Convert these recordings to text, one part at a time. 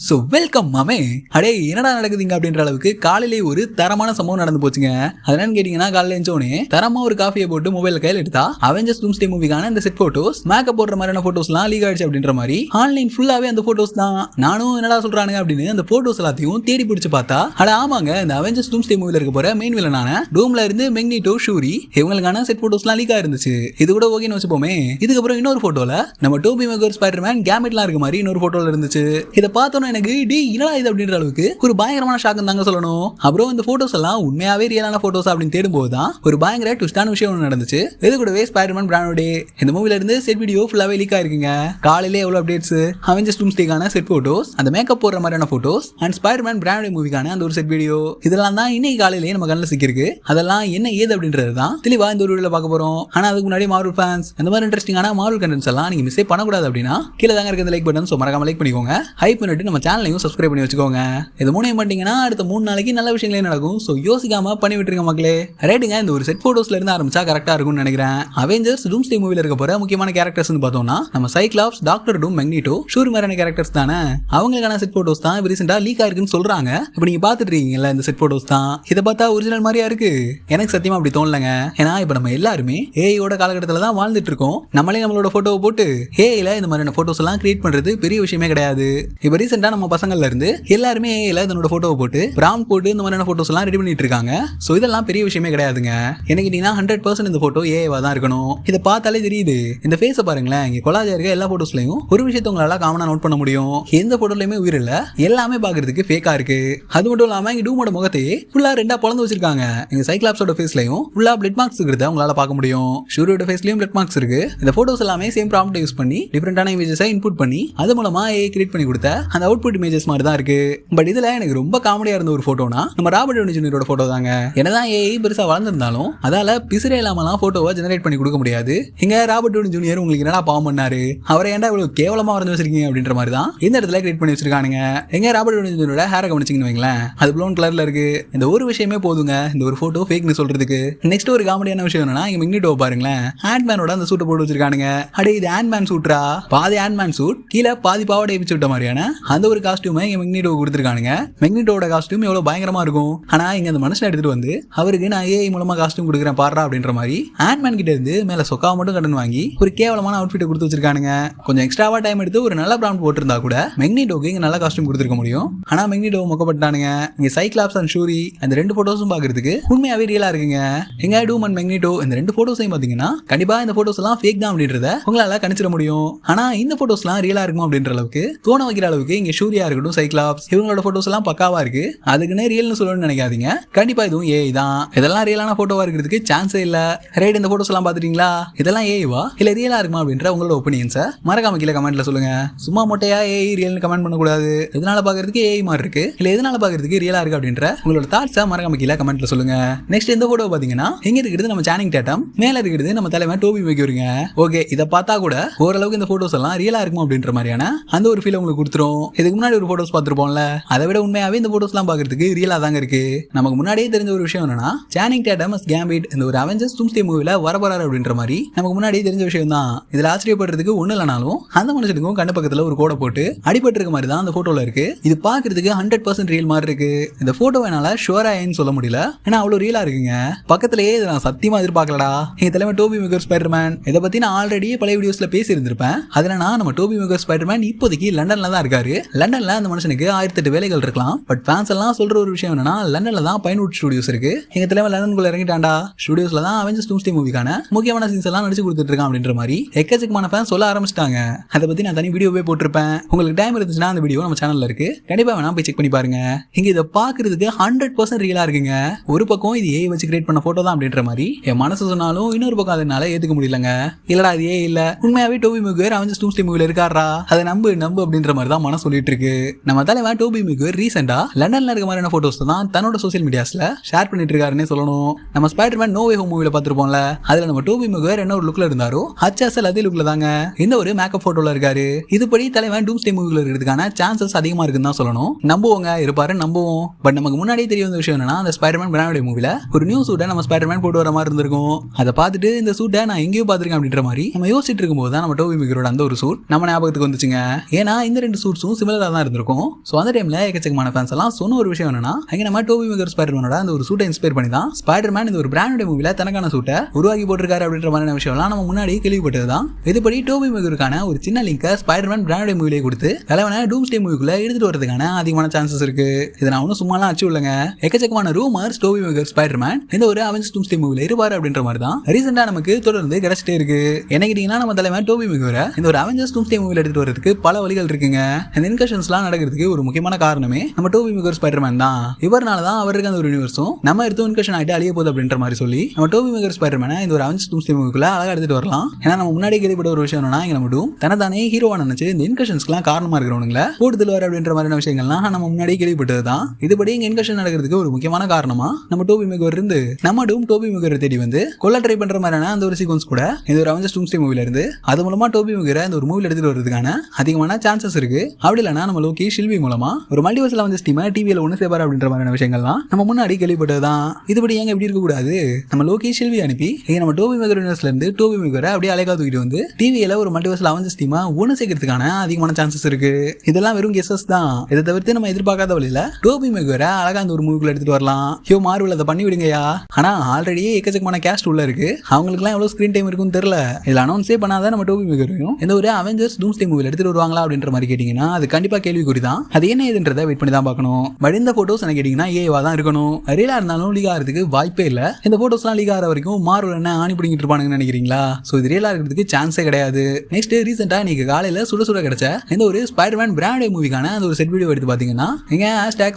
So welcome மாமே. அடே என்னடா நடக்குதுங்க அப்படின்ற அளவுக்கு காலையிலே ஒரு தரமான சம்பவம் நடந்து போச்சுங்க. அது என்னன்னு கேட்டீங்கன்னா, காலையில எழுந்தோடனே தரமா ஒரு காஃபியை போட்டு மொபைல் கையில் எடுத்தா அவெஞ்சர்ஸ் டூம்ஸ்டே மூவிக்கான இந்த செட் போட்டோஸ், மேக்கப் போடுற மாதிரியான போட்டோஸ்லாம் லீக் ஆயிடுச்சு அப்படின்ற மாதிரி ஆன்லைன் ஃபுல்லாவே அந்த போட்டோஸ் தான். நானும் என்னடா சொல்றானுங்க அப்படின்னு அந்த போட்டோஸ் எல்லாத்தையும் தேடி பிடிச்சு பார்த்தா, அட ஆமாங்க, இந்த அவெஞ்சர்ஸ் டூம்ஸ்டே மூவில இருக்க போற மெயின் வில்லனான டூம்ல இருந்து மெக்னிட்டோ, ஷூரி இவங்களுக்கான செட் போட்டோஸ்லாம் லீக் ஆயிருந்துச்சு. இது கூட ஓகேன்னு வச்சுப்போமே. இதுக்கப்புறம் இன்னொரு போட்டோல நம்ம டோபி மெகர் ஸ்பைடர்மேன் கேமெட்லாம் இருக்க மாதிரி இன்னொரு போட்டோல இருந்துச்சு. இதை பார்த்தோன்னா எனக்கு என்னடா இது அப்படின்ற அளவுக்கு ஒரு பயங்கரமான ஷாக் தாங்க சொல்லணும். அப்புறம் இந்த போட்டோஸ் எல்லாம் உண்மையாவே ரியலான போட்டோஸ் அப்படின்னு தேடும்போது தான் ஒரு பயங்கர ட்விஸ்டான விஷயம் ஒன்று நடந்துச்சு. இது கூடவே ஸ்பைடர்மேன் பிராண்ட் டே இந்த மூவில இருந்து செட் வீடியோ ஃபுல்லாவே லீக் ஆயிருக்குங்க. காலையிலே எவ்வளவு அப்டேட்ஸ், அவெஞ்சர்ஸ் டூம்ஸ்டேக்கான செட் போட்டோஸ், அந்த மேக்கப் போடுற மாதிரியான போட்டோஸ் அண்ட் ஸ்பைடர்மேன் பிராண்ட் டே மூவிக்கான அந்த ஒரு செட் வீடியோ, இதெல்லாம் தான் இன்னைக்கு காலையிலேயே நம்ம கண்ணில் சிக்கிருக்கு. அதெல்லாம் என்ன ஏது அப்படின்றது தான் தெளிவா இந்த ஒரு வீடியோல பார்க்க போறோம். ஆனா அதுக்கு முன்னாடி மார்வல் ஃபேன்ஸ் இந்த மாதிரி இன்ட்ரெஸ்டிங்கான மார்வல் கண்டென்ட்ஸ் எல்லாம் நீங்க மிஸ் பண்ணக்கூடாது அப்படின்னா கீழே தாங்க இருக்க லைக் பட்டன், சோ மறக்காம லைக் பண்ணிக்கோங்க. ஹைப் பண்ணிட்டு நம்ம சேனலையும் சப்ஸ்கிரைப் பண்ணி வச்சுக்கோங்க. இது மூணையும் பண்ணிட்டீங்கன்னா அடுத்த 3 நாளைக்கு நல்ல விஷயங்களே நடக்கும். ஸோ யோசிக்காம பண்ணி விட்டுருங்க மக்களே. ரைட்டுங்க, இந்த ஒரு செட் போட்டோஸ்ல இருந்து ஆரம்பிச்சா கரெக்டா இருக்கும்னு நினைக்கிறேன். அவெஞ்சர்ஸ் டூம்ஸ்டே மூவில இருக்க போற முக்கியமான கேரக்டர்ஸ் பார்த்தோம்னா நம்ம சைக்ளாப்ஸ், டாக்டர் டூம், மெக்னிட்டோ, ஷூரி மாதிரியான கேரக்டர்ஸ் தானே. அவங்களுக்கான செட் போட்டோஸ் தான் ரீசெண்டா லீக் ஆயிருக்குன்னு சொல்றாங்க. இப்போ நீங்க பாத்துட்டு இருக்கீங்கல்ல, இந்த செட் போட்டோஸ் தான். இதை பார்த்தா ஒரிஜினல் மாதிரியா இருக்கு. எனக்கு சத்தியமா அப்படி தோணலங்க. ஏன்னா இப்போ நம்ம எல்லாருமே ஏஐயோட காலகட்டத்தில் தான் வாழ்ந்துட்டு இருக்கோம். நம்மளே நம்மளோட போட்டோவை போட்டு ஏஐல இந்த மாதிரியான போட்டோஸ் எல்லாம் கிரியேட் பண்றது பெரிய விஷயமே கிடையாது. இப்போ ரீசெண்டா நம்ம பசங்கள்ல இருந்து எல்லாருமே ஏஐல தன்னோட போட்டோவை போட்டு பிராம்ப்ட் போட்டு இந்த மாதிரியான போட்டோஸ் எல்லாம் ரெடி பண்ணிட்டு இருக்காங்க. ஸோ இதெல்லாம் பெரிய விஷயமே கிடையாதுங்க. எனக்கு கேட்டீங்கன்னா 100% இந்த போட்டோ ஏஐவா தான் இருக்கணும். இதை பார்த்தாலே தெரியுது. இந்த ஃபேஸை பாருங்களேன், இங்க கொலாஜா இருக்க எல்லா போட்டோஸ்லயும் ஒரு விஷயத்தை உங்களால காமனா நோட் பண்ண முடியும். எந்த போட்டோலயுமே உயிர் இல்ல, எல்லாமே பாக்குறதுக்கு ஃபேக்கா இருக்கு. அது மட்டும் இல்லாம இங்க டூமோட முகத்தையே ஃபுல்லா ரெண்டா பொளந்து வச்சிருக்காங்க. இங்க சைக்ளாப்ஸோட ஃபேஸ்லயும் ஃபுல்லா பிளட் மார்க்ஸ் இருக்கிறத உங்களால பார்க்க முடியும். ஷூரியோட ஃபேஸ்லயும் பிளட் மார்க்ஸ் இருக்கு. இந்த போட்டோஸ் எல்லாமே சேம் ப்ராம்ப்ட் யூஸ் பண்ணி டிஃபரெண்டான இமேஜஸை இன்புட் பண்ணி அது மூலமா ஏஐ கிரியேட் பண்ணி கொடுத்த அந்த அவுட்புட் இமேஜஸ் மாதிரி தான் இருக்கு. பட் இதுல எனக்கு ரொம்ப காமெடியா இருந்த ஒரு போட்டோனா நம்ம ராபர்ட் டவுனி ஜூனியரோட போட்டோ தாங்க. என்னதான் ஏஐ பெருசா வளர்ந்திருந்தாலும் அதால பிசிறே இல்லாமலாம் போட்டோவை ஜெனரேட் பண்ணி கொடுக்க முடியாது. இங்க ராபர்ட் டவுனி ஜூனியர் உங்களுக்கு என்னடா பாவம் பண்ணாரு, அவரை ஏன்டா இவ்வளவு கேவலமா வரைஞ்சு வச்சிருக்கீங்க அப்படின்ற மாதிரி தான் இந்த இடத்துல கிரியேட் பண்ணி வச்சிருக்கானுங்க. எங்க ராபர்ட் டவுனி ஜூனியரோட ஹேரை கவனிச்சிங்கன்னு வைங்களேன், அது ப்ளூன் கலர்ல இருக்கு. இந்த ஒரு விஷயமே போதுங்க இந்த ஒரு போட்டோ ஃபேக்னு சொல்றதுக்கு. நெக்ஸ்ட் ஒரு காமெடியான விஷயம் என்னன்னா, இங்க மெக்னிட்டோ பாருங்களேன், ஆண்ட்மேனோட அந்த சூட்டை போட்டு வச்சிருக்கானுங்க. அடே இது ஆண்ட்மேன் சூட்ரா, பாதி ஆண்ட்மேன் சூட், கீழே பாதி பாவாடை வச்சு விட்ட மாதிரியான அந்த ஒரு காஸ்டியூமை இங்க மெக்னிட்டோ கொடுத்துருக்கானுங்க. மெக்னிட்டோட காஸ்டியூம் எவ்வளவு பயங்கரமா இருக்கும். ஆனா இங்க அந்த மனுஷன் எடுத்துட்டு வந்து அவருக்கு நான் ஏஐ மூலமா காஸ்டியூம் கொடுக்குறேன் பாடுறா அப்படின்ற மாதிரி ஆண்ட்மேன் கிட்ட இருந்து மேல சொக்கா மட்டும் கடன் வாங்கி ஒரு கேவலமான அவுட்ஃபிட் கொடுத்து வச்சிருக்கானுங்க. கொஞ்சம் எக்ஸ்ட்ராவா டைம் எடுத்து ஒரு நல்ல பிராண்ட் போட்டிருந்தா கூட மெக்னிட்டோக்கு இங்க நல்ல காஸ்டியூம் கொடுத்துருக்க முடியும். ஆனா மெக்னிட்டோ மொக்கப்பட்டானுங்க. இங்க சைக்ளாப்ஸ் அண்ட் ஷூரி அந்த ரெண்டு போட்டோஸும் பாக்குறதுக்கு உண்மையாவே ரியலா இருக்குங்க. எங்க டூம் அண்ட் மெக்னிட்டோ இந்த ரெண்டு போட்டோஸையும் பாத்தீங்கன்னா கண்டிப்பா இந்த போட்டோஸ் எல்லாம் ஃபேக் தான் அப்படின்றத உங்களால கணிச்சிட முடியும். ஆனா இந்த போட்டோஸ் எல்லாம் ரியலா இருக்குமா அப்படின்ற அளவுக்கு தோண வைக்கிற அளவுக்கு இங்க ஷூரியா இருக்கட்டும், சைக்ளாப்ஸ் இவங்களோட போட்டோஸ் எல்லாம் பக்காவா இருக்கு. அதுக்குன்னு ரியல்னு சொல்லணும்னு நினைக்காதீங்க. கண்டிப்பா இதுவும் ஏஐ தான். இதெல்லாம் ரியலான போட்டோவா இருக்கிறதுக்கு சான்ஸே இல்ல. ரைட், இந்த போட்டோஸ் எல்லாம் பாத்துட்டீங்களா, இதெல்லாம் ஏஐவா இல்ல ரியலா இருக்குமா அப்படின்ற உங்களோட ஒப்பீனியன்ஸை மறக்காம கீழே கமெண்ட்ல சொல்லுங்க. சும்மா மொட்டையா ஏஐ ரியல்னு கமெண்ட் பண்ணக்கூடாது. எதனால பாக்குறதுக்கு ஏஐ மாதிரி இருக்கு இல்ல எதனால பாக்குறதுக்கு ரியலா இருக்கு அப்படின்ற உங்களோட தாட்ஸை மறக்காம கீழே கமெண்ட்ல சொல்லுங்க. நெக்ஸ்ட் இந்த போட்டோ பாத்தீங்கன்னா இங்க இருக்கிறது நம்ம சானிங் டேட்டம், மேல இருக்கிறது நம்ம தலைவன் டோபி மெக்யூரிங்க. ஓகே, இதை பார்த்தா கூட ஓரளவுக்கு இந்த போட்டோஸ் எல்லாம் ரியலா இருக்குமா அப்படின்ற மாதிரியான அந்த ஒரு ஃபீல் உங்களுக்கு கொடுத்துரும். இதுக்கு முன்னாடி ஒரு போட்டோஸ் பார்த்திருப்போம்ல, அதை விட உண்மையாவே இந்த போட்டோஸ் எல்லாம் பாக்குறதுக்கு ரியலா தாங்க இருக்கு. நமக்கு முன்னாடியே தெரிஞ்ச ஒரு விஷயம் என்னன்னா, சானிங் டேட்டம் அஸ் கேம்பிட் இந்த ஒரு அவெஞ்சர்ஸ் டூம்ஸ்டே மூவில வரப்போறாரு அப்படின்ற மாதிரி நமக்கு முன்னாடியே தெரிஞ்ச விஷயம் தான். இதுல ஆச்சரியப்படுறதுக்கு ஒண்ணு இல்லனாலும் அந்த மனுஷனுக்கும் கண்ணு பக்கத்துல ஒரு கோடை போட்டு அடிபட்டு இருக்க மாதிரி தான் அந்த போட்டோல இருக்கு. இது பாக்குறதுக்கு 100% ரியல் மாதிரி இருக்கு. இந்த போட்டோ என்னால ஷுவரா ஏன்னு சொல்ல முடியல, ஏன்னா அவ்வளவு ரியலா இருக்குங்க. பக்கத்திலேயே இதை நான் சத்தியமா எதிர்பார்க்கலடா. எங்க தலைமை டோபி மெகர் ஸ்பைடர்மேன் இதை பத்தி நான் ஆல்ரெடி பழைய வீடியோஸ்ல பேசி இருந்திருப்பேன். அதுல நம்ம டோபி மெகர் ஸ்பைடர்மேன் இப்போதைக்கு லண்டன்ல தான் இருக்காரு. லண்டன்ல அந்த மனுஷனுக்கு 1008 வேலைகள் இருக்கலாம். பட் ஃபேன்ஸ் எல்லாம் சொல்ற ஒரு விஷயம் என்னன்னா, லண்டன்ல தான் பைன்வுட் ஸ்டுடியோஸ் இருக்கு. எங்க தலைமை லண்டனுக்குள்ள இறங்கிட்டாண்டா, ஸ்டுடியோஸ்ல தான் அவெஞ்சர்ஸ் டூம்ஸ்டே மூவிக்கான முக்கியமான சீன்ஸ் எல்லாம் நடிச்சு கொடுத்துட்டு இருக்கான் அப்படின்ற மாதிரி எக்கச்சக்கமான ஃபேன்ஸ் சொல்ல ஆரம்பிச்சிட்டாங்க. அதை பத்தி நான் தனி வீடியோவே போட்டிருப்பேன். உங்களுக்கு டைம் இருந்துச்சுன்னா அந்த வீடியோ நம்ம சேனல்ல இருக்கு, கண்டிப்பா வேணா போய் செக் பண்ணி பாருங்க. இங்க இதை பாக்குறதுக்கு 100% ரியலா இருக்குங்க. ஒரு பக்கம் இது ஏஐ வச்சு கிரியேட் பண்ண போட்டோ தான் அப்படின்ற மாதிரி என் மனசு சொன்னாலும் இன்னொரு பக்கம் அதனால ஏத்துக்க முடியலங்க. இல்லடா அது ஏஐ இல்ல, உண்மையாவே டோபி மெக்யூர் அவெஞ்சர்ஸ் டூம்ஸ்டே மூவில இருக்காரா, அதை நம்பு அப்படின்ற மாதிரி தான் மனசு சொல்லிட்டு இருக்கு. நம்ம தலைவன் டோபி மெக்யூர் ரீசெண்டா லண்டன்ல இருக்க மாதிரியான போட்டோஸ் தான் தன்னோட சோசியல் மீடியாஸ்ல ஷேர் பண்ணிட்டு இருக்காருன்னே சொல்லணும். நம்ம ஸ்பைடர்மேன் நோ வே ஹோம் மூவில பார்த்திருப்போம்ல, அதுல நம்ம டோபி மெக்யூர் என்ன ஒரு லுக்ல இருந்தாரோ அச்சல் அதே லுக்ல தாங்க இந்த ஒரு மேக்கப் போட்டோல இருக்காரு. இதுபடி தலைவன் டூம்ஸ்டே மூவில இருக்கிறதுக்கான சான்சஸ் அதிகமா இருக்குன்னு தான் சொல்லணும். நம்புவோங்க, இருப்பாரு நம்புவோம். பட் நமக்கு முன்னாடியே தெரிய வந்த விஷயம் என்னன்னா, அந்த ஸ்பைடர்மேன் பிராண்ட் டே மூவில ஒரு நியூ சூட்டை நம்ம ஸ்பைடர்மேன் போட்டு வர மாதிரி இருந்திருக்கும். அதை பார்த்துட்டு இந்த சூட்டை நான் எங்கேயோ பார்த்திருக்கேன் அப்படின்ற மாதிரி நம்ம யோசிச்சுட்டு இருக்கும்போது தான் நம்ம டோபி மெக்யூரோட அந்த ஒரு சூட் நம்ம ஞாபகத்துக்கு வந்துச்சுங்க. ஏன்னா இந்த ரெண்டு சூட்ஸும் சிமிலரா தான் இருந்திருக்கும். ஸோ அந்த டைம்ல எக்கச்சக்கமான ஃபேன்ஸ் எல்லாம் சொன்ன ஒரு விஷயம் என்னன்னா, அங்க நம்ம டோபி மேகர் ஸ்பைடர்மேனோட அந்த ஒரு சூட்டை இன்ஸ்பயர் பண்ணி தான் ஸ்பைடர்மேன் இந்த ஒரு பிராண்டட் மூவில தனக்கான சூட்டை உருவாக்கி போட்டிருக்காரு அப்படின்ற மாதிரியான விஷயம்லாம் நம்ம முன்னாடி கேள்விப்பட்டதுதான். இதுபடி டோபி மேகருக்கான ஒரு சின்ன லிங்கை ஸ்பைடர்மேன் பிராண்டட் மூவிலே கொடுத்து தலைவனை டூம்ஸ்டே மூவிக்குள்ள எடுத்துட்டு வரதுக்கான அதிகமான சான்சஸ் இருக்கு. இதை நான் ஒன்றும் சும்மாலாம் அச்சு இல்லைங்க. எக்கச்சக்கமான ரூமர்ஸ் டோபி மேகர் ஸ்பைடர்மேன் இந்த ஒரு அவெஞ்சர்ஸ் டூம்ஸ்டே மூவில இருப்பாரு அப்படின்ற மாதிரி தான் ரீசெண்டா நமக்கு தொடர்ந்து கிடைச்சிட்டே இருக்கு. என்ன கேட்டீங்கன்னா, நம்ம தலைவன் டோபி மேகரை இந்த ஒரு அவெஞ்சர்ஸ் டூம்ஸ்டே மூவில எடுத்துட்டு வரதுக்கு பல வழிகள் இருக்குங்க. இந்த இன்கஷன்ஸ்லாம் நடக்கிறதுக்கு ஒரு முக்கியமான காரணமே நம்ம டோபி மேகர் ஸ்பைடர்மேன் தான். இவர்னால தான் அவருக்கு அந்த ஒரு யூனிவர்ஸும் நம்ம எடுத்து இன்கஷன் ஆகிட்டு அழிய போகுது அப்படின்ற மாதிரி சொல்லி நம்ம டோபி மேகர் ஸ்பைடர்மேனை இந்த ஒரு அவெஞ்சர்ஸ் டூம்ஸ்டே மூவிக்குள்ள அழகா எடுத்துட்டு வரலாம். ஏன்னா நம்ம முன்னாடி கேள்விப்பட்ட ஒரு விஷயம் என்னன்னா, இங்க நம்ம டூம் தனதானே ஹீரோவா நினைச்சு இந்த இன்கஷன்ஸ்க்குலாம் காரணமா இருக்கிறவனுங்கள போட்டுதல் வர அப்படின்ற மாதிரியான விஷயங்கள்லாம் நம்ம முன்னாடி கேள்விப்பட்டது தான். இதுபடி இங்க இன்கஷன் நடக்கிறதுக்கு ஒரு முக்கியமான காரணமா நம்ம டோபி மேகர் இருந்து நம்ம டூம் டோபி மேகரை தேடி வந்து கொல்ல ட்ரை பண்ற மாதிரியான அந்த ஒரு சீக்வன்ஸ் கூட இந்த ஒரு அவெஞ்சர்ஸ் டூம்ஸ்டே மூவில இருந்து அது மூலமா டோபி மேகரை இந்த ஒரு மூவில எடுத்துட்டு வரதுக்கான அதிகமான சான்சஸ் இருக்கு. அப்படி இல்லைன்னா நம்ம லோகி ஷில்வி மூலமா ஒரு மல்டிவர்ஸ்ல வந்து டீமை டிவியில ஒன்று சேப்பாரு அப்படின்ற மாதிரியான விஷயங்கள்லாம் நம்ம முன்னாடி கேள்விப்பட்டது தான். இதுபடி ஏங்க இப்படி இருக்க கூடாது, நம்ம லோகி ஷில்வி அனுப்பி நம்ம டோபி மேகர் யூனிவர்ஸ்ல இருந்து டோபி மேகரை அப்படியே அலைக்கா தூக்கிட்டு வந்து டிவியில ஒரு மல்டிவர்ஸ்ல அவெஞ்சர்ஸ் டீமை ஒன்று சேர்க்கறதுக்கான அதிகமான சான்சஸ் இருக்கு. இதெல்லாம் வெறும் கெஸஸ் தான். இதை தவிர்த்து நம்ம எதிர்பார்க்காத வழியில டோபி மேகரை அழகா அந்த ஒரு மூவிக்குள்ள எடுத்துட்டு வரலாம். ஹியோ மார்வல் அதை பண்ணி விடுங்கயா. ஆனா ஆல்ரெடி எக்கச்சக்கமான கேஸ்ட் உள்ள இருக்கு. அவங்களுக்குலாம் எவ்வளவு ஸ்கிரீன் டைம் இருக்குன்னு தெரியல. இதுல அனௌன்ஸே பண்ணாதான் நம்ம டோபி மேகரையும் இந்த ஒரு அவெஞ்சர்ஸ் டூம்ஸ்டே மூவில எடுத்துட்டு வருவாங்களா அப்படின்ற மாதிரி கேட்டீங்கன்னா, அது கண்டிப்பா கேள்விக்குறி தான். அது என்ன ஏதுன்றதை வெயிட் பண்ணி தான் பார்க்கணும். பட் இந்த போட்டோஸ் என்ன கேட்டீங்கன்னா ஏவா தான் இருக்கணும். ரியலா இருந்தாலும் லீக் ஆகிறதுக்கு வாய்ப்பே இல்ல. இந்த போட்டோஸ்லாம் லீக் ஆகிற வரைக்கும் மார்வல் என்ன ஆணி பிடிங்கிட்டு இருப்பானுங்கன்னு நினைக்கிறீங்களா? சோ இது ரியலா இருக்கிறதுக்கு சான்ஸே கிடையாது. நெக்ஸ்ட் ரீசெண்டா இன்னைக்கு காலையில சுட சுட கிடைச்ச இந்த ஒரு ஸ்பைடர்மேன் பிராண்டட் மூவிக்கான அந்த ஒரு செட் வீடியோ எடுத்து பாத்தீங்கன்னா, இங்க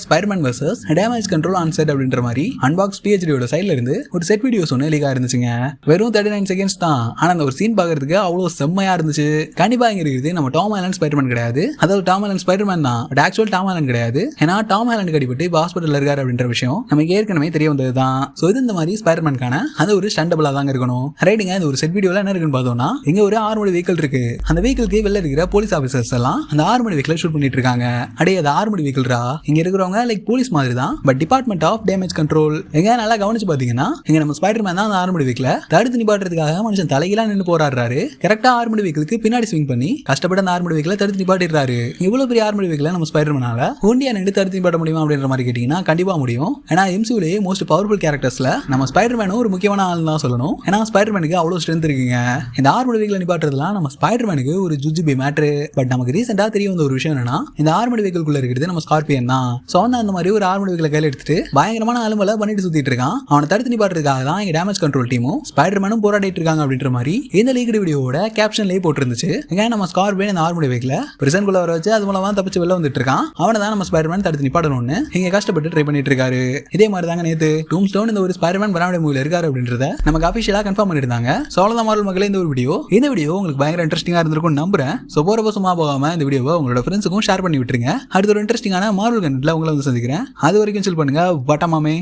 #Spiderman vs damage control on set அப்படின்ற மாதிரி அன்பாக்ஸ் PhDயோட சைடுல இருந்து ஒரு செட் வீடியோஸ் ஒன்று லீக் ஆயிருந்துச்சுங்க. வெறும் 39 செகண்ட்ஸ் தான். ஆனா அந்த ஒரு சீன் பாக்குறதுக்கு அவ்வளவு செம்மையா இருந்துச்சு. கண்டிப்பா இங்க இருக்குது நம்ம டாம் ஹாலண்ட் ஸ்பைடர்மேன் கிடையாது. அதாவது டாம் ஹாலண்ட் ஸ்பைடர்மேன் தான், பட் ஆக்சுவல் டாம் ஹாலண்ட் கிடையாது. ஏன்னா டாம் ஹாலண்ட் கடிபட்டு இப்போ ஹாஸ்பிட்டல் இருக்காரு அப்படின்ற விஷயம் நமக்கு ஏற்கனவே தெரிய வந்ததுதான். சோ இது இந்த மாதிரி ஸ்பைடர்மேனுக்கான அந்த ஒரு ஸ்டண்டபிளா தாங்க இருக்கணும். ரைட்டுங்க, இந்த ஒரு செட் வீடியோல என்ன இருக்குன்னு பார்த்தோம்னா, இங்க ஒரு ஆர்மடி வெஹிக்கிள் இருக்கு. அந்த வெஹிக்கிளுக்கு வெளில இருக்கிற போலீஸ் ஆபீசர்ஸ் எல்லாம் அந்த ஆர்மடி வெஹிக்கிளை ஷூட் பண்ணிட்டு இருக்காங்க. அடே அது ஆர்மடி வெஹிக்கிள்ரா. இங்க இருக்கிறவங்க லைக் போலீஸ் மாதிரி தான், but department of damage control. எங்க நல்லா கவனிச்சு பாத்தீங்கன்னா, இங்க நம்ம ஸ்பைடர்மேன் தான் அந்த ஆர்மடி வெஹிக்கிளை தடுத்து நிப்பாட்டுறதுக்காக மனுஷன் தலைகீழா நின்று போராடுறாரு. கரெக்டா ஆர்மடி வெஹிக்கிளுக்கு பின்னாடி ஸ்விங் பண்ணி கஷ்டப்பட்டு அந்த ஆர்மடி வெஹிக்கிளை தடுத்து நிப்பாட்டிடுறாரு. இவ்வளவு பெரிய ஆர்மடி வெஹிக்கிளை நம்ம ஸ்பைடர்மேனால ஒண்டியா நின்று தடுத்து நிப்பாட்ட முடியுமா அப்படின்ற மாதிரி கேட்டீங்கன்னா கண்டிப்பா முடியும். ஏன்னா MCUலயே மோஸ்ட் பவர்ஃபுல் கேரக்டர்ஸ்ல நம்ம ஸ்பைடர்மேனும் ஒரு முக்கியமான ஆள் தான் சொல்லணும். ஏன்னா ஸ்பைடர்மேனுக்கு அவ்வளவு ஸ்ட்ரென்த் இருக்குங்க. இந்த ஆர்மடி வெஹிக்கிளை நிப்பாட்டுறதுலாம் நம்ம ஸ்பைடர்மேனுக்கு ஒரு ஜுஜுபி மேட்ரு. பட் நமக்கு ரீசெண்டா தெரிய வந்த ஒரு விஷயம் என்னன்னா, இந்த ஆர்மடி வெஹிக்கிள்குள்ள இருக்கிறது நம்ம ஸ்கார்பியன் தான். சோ அந்த மாதிரி ஒரு ஆர்மடி வெஹிக்கிளை கையில எடுத்துட்டு பயங்கரமான அலுமலை பண்ணிட்டு சுத்திட்டு இருக்கான். அவனை தடுத்து நிப்பாட்டுறதுக்காக தான் இங்க டேமேஜ் கண்ட்ரோல் டீமும் ஸ்பைடர்மேனும் போராடிட்டு இருக்காங்க அப்படின்ற மாதிரி இந்த லீக்டு வீடியோவோட கேப்ஷன்லயே போட்டுருந்துச்சு. ஏன்னா நம்ம ஸ்கார்பியன் இந்த ஆர்மடி வெஹிக்கிளை பிரிசன்குள்ள வர வச்சு அது மூலமா தப்பிச்சு வெளில வந்துட்டு இருக்கான். அவனை தான் நம்ம ஸ்பைடர்மேன் தடுத்து நிப்பாட்டணும்னு இங்க கஷ்டப்பட்டு ட்ரை பண்ணிட்டு இருக்காரு. இதே மாதிரி தாங்க நேத்து டூம்ஸ்டோன் இந்த ஒரு ஸ்பைடர்மேன் பிராண்டட் மூவில இருக்காரு அப்படின்றத நமக்கு அபிஷியலா கன்ஃபார்ம் பண்ணிருந்தாங்க. சோ அவ்வளவுதான் மார்வல் மக்களே, இந்த வீடியோ உங்களுக்கு பயங்கர இன்ட்ரெஸ்டிங்கா இருந்திருக்கும் நம்புறேன். சோ போறப்ப சும்மா போகாம இந்த வீடியோவை உங்களோட ஃப்ரெண்ட்ஸுக்கும் ஷேர் பண்ணி விட்டுருங்க. அடுத்த ஒரு இன்ட்ரெஸ்டிங்கான மார்வல் கண்டென்ட்ல உங்களை வந்து சந்திக்கிறேன். அது வரைக்கும் சில் பண்ணுங்க. வட்டமாமே.